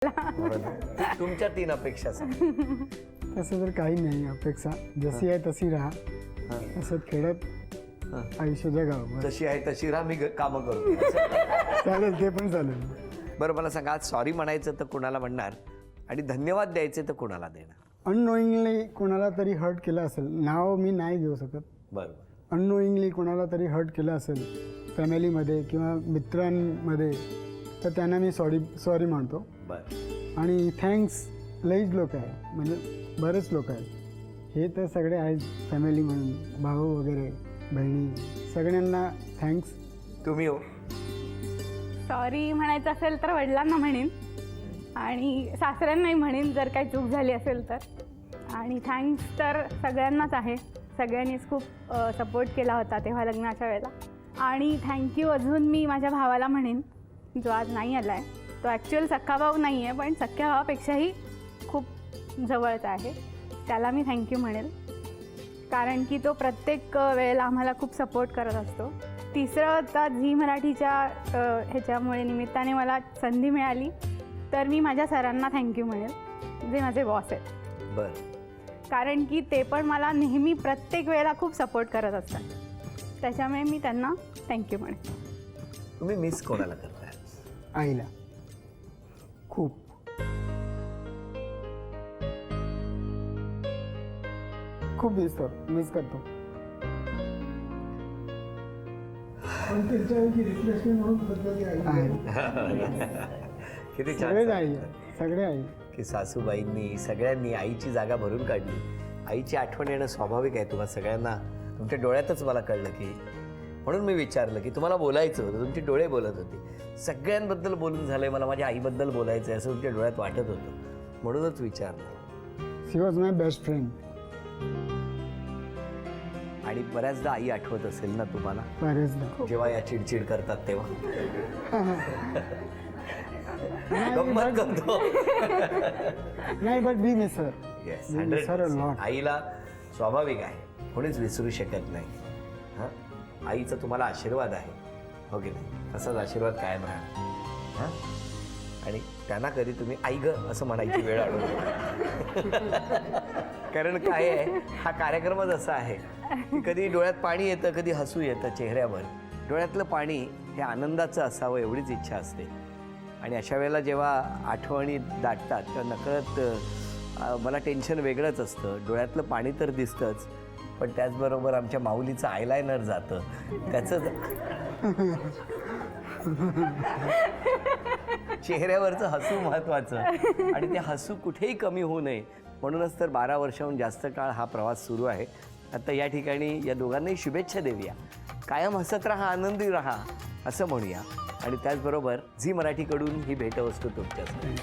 तुमच्या 3 अपेक्षा सांग. तसं तर काही नाही अपेक्षा, जशी आहे तशी राहा, असं खेळत आयुष्य जगावं बस. जशी आहे तशी राहा, मी कामं करू. चालेल, ते पण चालेल. बरं, मला सांगा, आज सॉरी म्हणायचं तर कुणाला म्हणणार आणि धन्यवाद द्यायचे तर कुणाला देणार? अननोईंगली कोणाला तरी हर्ट केलं असेल, नाव मी नाही घेऊ शकत, बरोबर. अननोईंगली कोणाला तरी हर्ट केलं असेल फॅमिलीमध्ये किंवा मित्रांमध्ये, तर त्यांना मी सॉरी म्हणतो. बरं. आणि थँक्स लईच लोक आहे, म्हणजे बरेच लोक आहेत, हे तर सगळे आहेत फॅमिली म्हणून, भाऊ वगैरे, बहिणी, सगळ्यांना थँक्स. तुम्ही हो? सॉरी म्हणायचं असेल तर वडिलांना म्हणेन आणि सासऱ्यांनाही म्हणेन जर काही चूक झाली असेल तर. आणि थँक्स तर सगळ्यांनाच आहे, सगळ्यांनीच खूप सपोर्ट केला होता तेव्हा लग्नाच्या वेळेला. आणि थँक्यू अजून मी माझ्या भावाला म्हणेन, जो आज नाही आला आहे. तो ॲक्च्युअल सख्खा भाऊ नाही आहे, पण सख्ख्या भावापेक्षाही खूप जवळचा आहे. त्याला मी थँक्यू म्हणेल, कारण की तो प्रत्येक वेळेला आम्हाला खूप सपोर्ट करत असतो. तिसरं, आता झी मराठीच्या ह्याच्यामुळे निमित्ताने मला संधी मिळाली, तर मी माझ्या सरांना थँक्यू म्हणेल, जे माझे बॉस आहेत. बरं. कारण की ते पण मला नेहमी प्रत्येक वेळेला खूप सपोर्ट करत असतात, त्याच्यामुळे मी त्यांना थँक्यू म्हणेन. तुम्ही मिस कोणाला करताय? आईला खूप. खूप मिस करतो. पण त्यांच्यापैकी रिप्लेसमेंट म्हणून किती सगळेच छान आई, सगळे आई. की सासूबाईंनी सगळ्यांनी आईची जागा भरून काढली. आईची आठवण येणं स्वाभाविक आहे तुम्हाला सगळ्यांना. तुमच्या डोळ्यातच मला कळलं की, म्हणून मी विचारलं की तुम्हाला बोलायचं होतं, तुमचे डोळे बोलत होते. सगळ्यांबद्दल बोलून झालंय, मला माझ्या आईबद्दल बोलायचं आहे असं तुमच्या डोळ्यात वाटत होतं, म्हणूनच विचारलं. शी वॉज माय बेस्ट फ्रेंड. आणि बऱ्याचदा आई आठवत असेल ना तुम्हाला, बरेचदा. जेव्हा या चिडचिड करतात तेव्हा? गंमत करतो. नाही, but we miss her. Yes, We miss her a 100%. lot. आईला स्वाभाविक आहे, कोणीच विसरू शकत नाही. हां, आईचा तुम्हाला आशीर्वाद आहे, हो की नाही? तसाच आशीर्वाद कायम राहणार. हां, आणि त्यांना कधी तुम्ही आई ग असं म्हणायची वेळ आणू नका. कारण काय आहे, हा कार्यक्रमच असा आहे की कधी डोळ्यात पाणी येतं, कधी हसू येतं चेहऱ्यावर. डोळ्यातलं पाणी हे आनंदाचं असावं एवढीच इच्छा असते. आणि अशा वेळेला जेव्हा आठवणी दाटतात तर नकळत मला टेन्शन वेगळंच असतं. डोळ्यातलं पाणी तर दिसतंच, पण त्याचबरोबर आमच्या माऊलीचं आयलायनर जातं, त्याचं चेहऱ्यावरचं हसू महत्त्वाचं. आणि ते हसू कुठेही कमी होऊ नये म्हणूनच तर 12 वर्षाहून जास्त काळ हा प्रवास सुरू आहे. आता या ठिकाणी या दोघांनाही शुभेच्छा देऊया. कायम हसत राहा, आनंदी राहा असं म्हणूया. आणि त्याचबरोबर झी मराठीकडून ही भेटवस्तू तुमच्यासाठी.